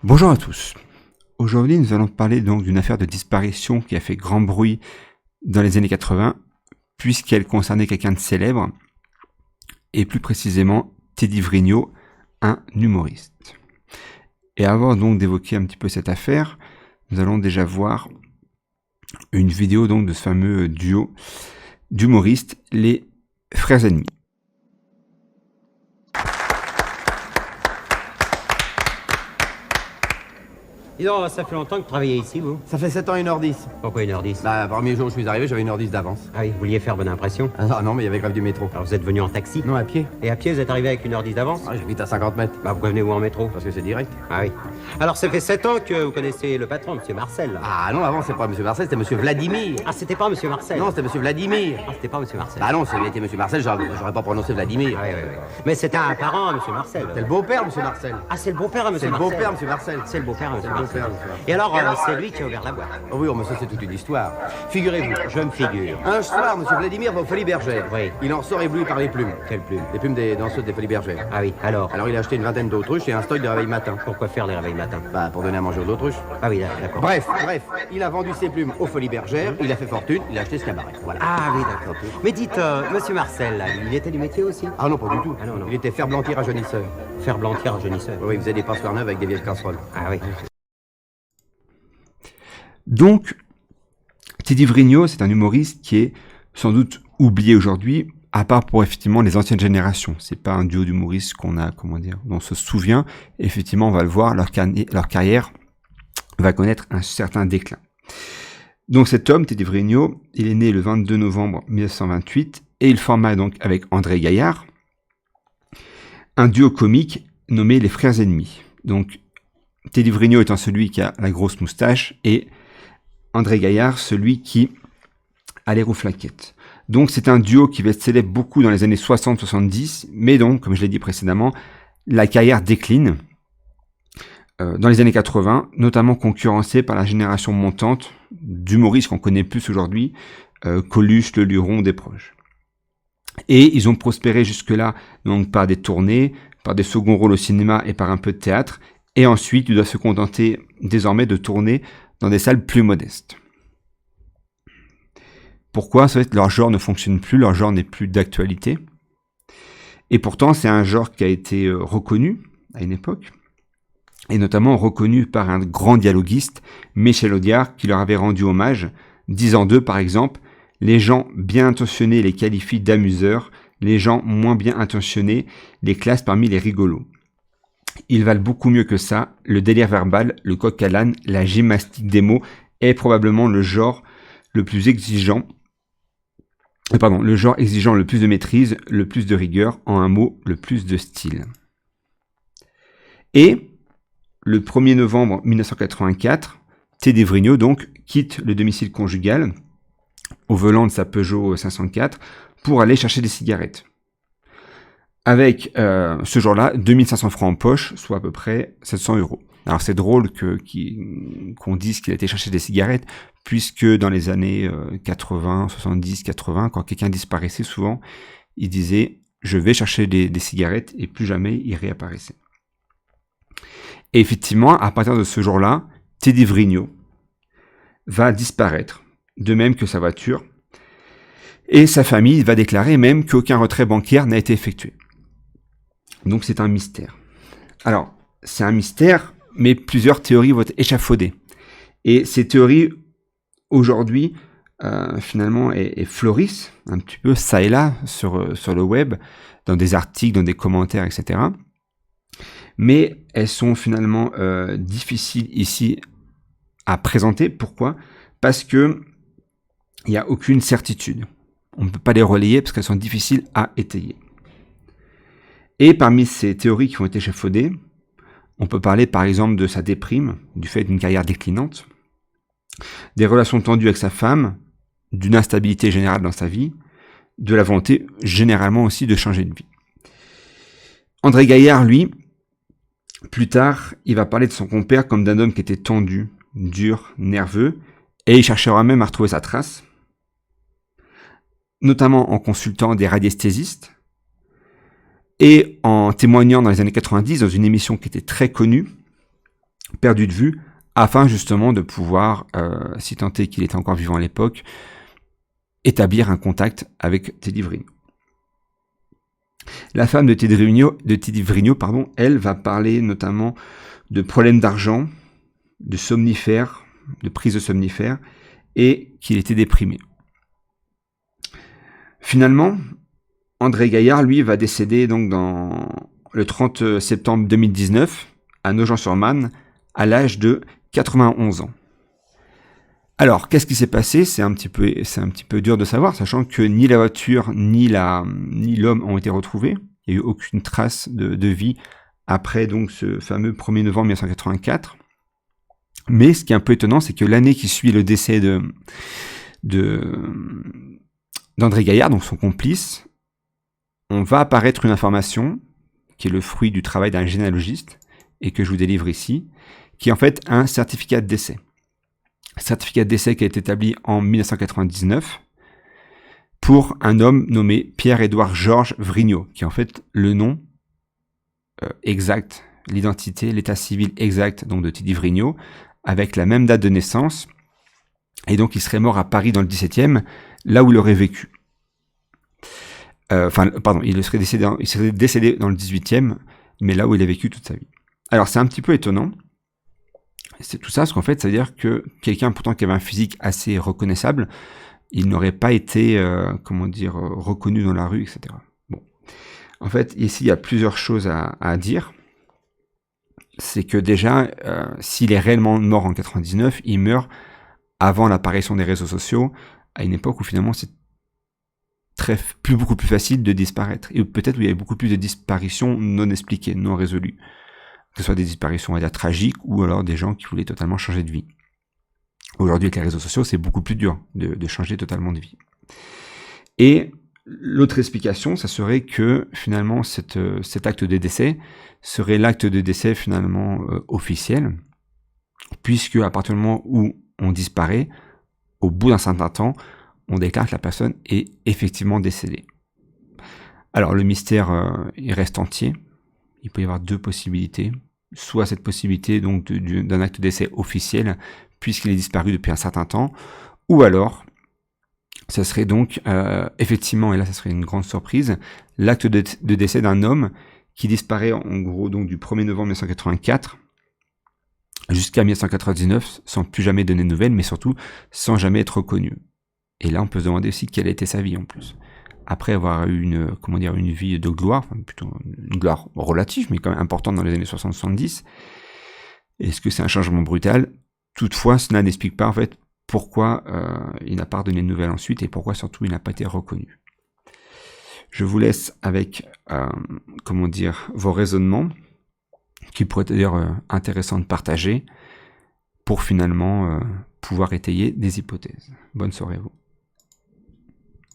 Bonjour à tous. Aujourd'hui, nous allons parler donc d'une affaire de disparition qui a fait grand bruit dans les années 80, puisqu'elle concernait quelqu'un de célèbre, et plus précisément Teddy Vrigno, un humoriste. Et avant donc d'évoquer un petit peu cette affaire, nous allons déjà voir une vidéo donc de ce fameux duo d'humoristes, les Frères Ennemis. Dis donc, ça fait longtemps que vous travaillez ici, vous? Ça fait 7 ans, 1h10. Pourquoi 1h10? Bah, premier jour où je suis arrivé, j'avais 1h10 d'avance. Ah oui, vous vouliez faire bonne impression? Ah non, mais il y avait grève du métro. Alors vous êtes venu en taxi? Non, à pied. Et à pied, vous êtes arrivé avec 1h10 d'avance? Ah, j'habite à 50 mètres. Bah, vous venez où en métro? Parce que c'est direct. Ah oui. Alors ça fait 7 ans que vous connaissez le patron, Monsieur Marcel. Ah non, avant, c'est pas M. Marcel, c'était M. Vladimir. Ah, c'était pas Monsieur Marcel? Non, c'était M. Vladimir. Ah, c'était pas Monsieur Marcel. Bah non, si avait été M. Marcel, j'aurais pas prononcé Vladimir. Ah oui, oui, oui. Mais c'était un parent à Monsieur Marcel. C'est le beau-père, M. Marcel. Ah, c'est le beau-père à Monsieur C'est le Marcel. beau-père, M. Marcel. C'est le beau-père à Monsieur C'est le Marcel. beau-père, monsieur Marcel. Et alors, c'est lui qui a ouvert la boîte. Oh oui, oh, mais ça, c'est toute une histoire. Figurez-vous. Je me figure. Un soir, M. Vladimir va aux Folies Bergères. Oui. Il en sort ébloui par les plumes. Quelle plume? Les plumes des danseuses des Folies Bergères. Ah oui, alors Alors, il a acheté une vingtaine d'autruches et un stock de réveil matin. pourquoi faire les réveils matins? Bah, pour donner à manger aux autruches. Ah oui, d'accord. Bref, il a vendu ses plumes aux Folies Bergères, il a fait fortune, il a acheté ce cabaret. Voilà. Ah oui, d'accord. Mais dites, Monsieur Marcel, là, il était du métier aussi? Ah non, pas du tout. Ah non, non. Il était ferblantier rajeunisseur. Faire blanquer rajeunisseur. Oui, il faisait des passoires neuves avec des vieilles casseroles. Ah oui. Donc, Teddy Vrigno, c'est un humoriste qui est sans doute oublié aujourd'hui, à part pour effectivement les anciennes générations. C'est pas un duo d'humoristes qu'on a, dont on se souvient. Effectivement, on va le voir, leur carrière va connaître un certain déclin. Donc cet homme, Teddy Vrigno, il est né le 22 novembre 1928 et il forma donc avec André Gaillard un duo comique nommé les Frères Ennemis. Donc Teddy Vrigno étant celui qui a la grosse moustache et André Gaillard, celui qui a les rouflaquettes. Donc c'est un duo qui va être célèbre beaucoup dans les années 60-70, mais donc, comme je l'ai dit précédemment, la carrière décline dans les années 80, notamment concurrencée par la génération montante d'humoristes qu'on connaît plus aujourd'hui, Coluche, Le Luron, des proches. Et ils ont prospéré jusque-là donc par des tournées, par des seconds rôles au cinéma et par un peu de théâtre, et ensuite ils doivent se contenter désormais de tourner dans des salles plus modestes. Pourquoi? Ça va être leur genre ne fonctionne plus, leur genre n'est plus d'actualité. Et pourtant, c'est un genre qui a été reconnu à une époque, et notamment reconnu par un grand dialoguiste, Michel Audiard, qui leur avait rendu hommage, disant d'eux, par exemple, « Les gens bien intentionnés les qualifient d'amuseurs, les gens moins bien intentionnés les classent parmi les rigolos. Ils valent beaucoup mieux que ça, le délire verbal, le coq à l'âne, la gymnastique des mots est probablement le genre le plus exigeant, le genre exigeant le plus de maîtrise, le plus de rigueur, en un mot, le plus de style. » Et le 1er novembre 1984, Teddy Vrigno donc quitte le domicile conjugal au volant de sa Peugeot 504 pour aller chercher des cigarettes. Avec ce jour-là 2500 francs en poche, soit à peu près 700 €. Alors c'est drôle qu'on dise qu'il a été chercher des cigarettes, puisque dans les années 80, 70, 80, quand quelqu'un disparaissait souvent, il disait « je vais chercher des cigarettes » et plus jamais il réapparaissait. Et effectivement, à partir de ce jour-là, Teddy Vrigno va disparaître, de même que sa voiture, et sa famille va déclarer même qu'aucun retrait bancaire n'a été effectué. Donc c'est un mystère. Alors, c'est un mystère, mais plusieurs théories vont être échafaudées. Et ces théories, aujourd'hui, finalement, fleurissent un petit peu ça et là sur le web, dans des articles, dans des commentaires, etc. Mais elles sont finalement difficiles ici à présenter. Pourquoi? Parce que il n'y a aucune certitude. On ne peut pas les relayer parce qu'elles sont difficiles à étayer. Et parmi ces théories qui ont été échafaudées, on peut parler par exemple de sa déprime, du fait d'une carrière déclinante, des relations tendues avec sa femme, d'une instabilité générale dans sa vie, de la volonté généralement aussi de changer de vie. André Gaillard, lui, plus tard, il va parler de son compère comme d'un homme qui était tendu, dur, nerveux, et il cherchera même à retrouver sa trace, notamment en consultant des radiesthésistes, et en témoignant dans les années 90 dans une émission qui était très connue, perdu de vue, afin justement de pouvoir, si tant est qu'il était encore vivant à l'époque, établir un contact avec Teddy Vrigno. La femme de Teddy Vrigno, elle va parler notamment de problèmes d'argent, de somnifères, de prise de somnifères, et qu'il était déprimé. Finalement, André Gaillard, lui, va décéder donc le 30 septembre 2019 à Nogent-sur-Marne à l'âge de 91 ans. Alors, qu'est-ce qui s'est passé ? C'est un petit peu dur de savoir, sachant que ni la voiture ni l'homme ont été retrouvés. Il n'y a eu aucune trace de vie après donc ce fameux 1er novembre 1984. Mais ce qui est un peu étonnant, c'est que l'année qui suit le décès d'André Gaillard, donc son complice, on va apparaître une information qui est le fruit du travail d'un généalogiste et que je vous délivre ici, qui est en fait un certificat de décès. Certificat de décès qui a été établi en 1999 pour un homme nommé Pierre-Édouard Georges Vrigno, qui est en fait le nom exact, l'identité, l'état civil exact donc de Teddy Vrigno, avec la même date de naissance, et donc il serait mort à Paris dans le 17e, là où il aurait vécu. Il serait décédé dans le 18e, mais là où il a vécu toute sa vie. Alors c'est un petit peu étonnant, c'est tout ça, parce qu'en fait, ça veut dire que quelqu'un pourtant qui avait un physique assez reconnaissable, il n'aurait pas été, reconnu dans la rue, etc. Bon. En fait, ici, il y a plusieurs choses à dire. C'est que déjà, s'il est réellement mort en 99, il meurt avant l'apparition des réseaux sociaux, à une époque où finalement c'est beaucoup plus facile de disparaître. Et peut-être où il y avait beaucoup plus de disparitions non expliquées, non résolues. Que ce soit des disparitions, on va dire, tragiques, ou alors des gens qui voulaient totalement changer de vie. Aujourd'hui, avec les réseaux sociaux, c'est beaucoup plus dur de changer totalement de vie. Et l'autre explication, ça serait que finalement, cet acte de décès serait l'acte de décès finalement officiel, puisque à partir du moment où on disparaît, au bout d'un certain temps, on déclare que la personne est effectivement décédée. Alors, le mystère il reste entier. Il peut y avoir deux possibilités. Soit cette possibilité donc d'un acte de décès officiel, puisqu'il est disparu depuis un certain temps, ou alors, ça serait donc effectivement, et là ça serait une grande surprise, l'acte de décès d'un homme qui disparaît en gros donc du 1er novembre 1984 jusqu'à 1999, sans plus jamais donner de nouvelles, mais surtout sans jamais être reconnu. Et là, on peut se demander aussi quelle était sa vie en plus. Après avoir eu une vie de gloire, enfin plutôt une gloire relative, mais quand même importante dans les années 60-70, est-ce que c'est un changement brutal ? Toutefois, cela n'explique pas en fait pourquoi il n'a pas redonné de nouvelles ensuite et pourquoi surtout il n'a pas été reconnu. Je vous laisse avec vos raisonnements qui pourraient être d'ailleurs intéressants de partager pour finalement pouvoir étayer des hypothèses. Bonne soirée à vous.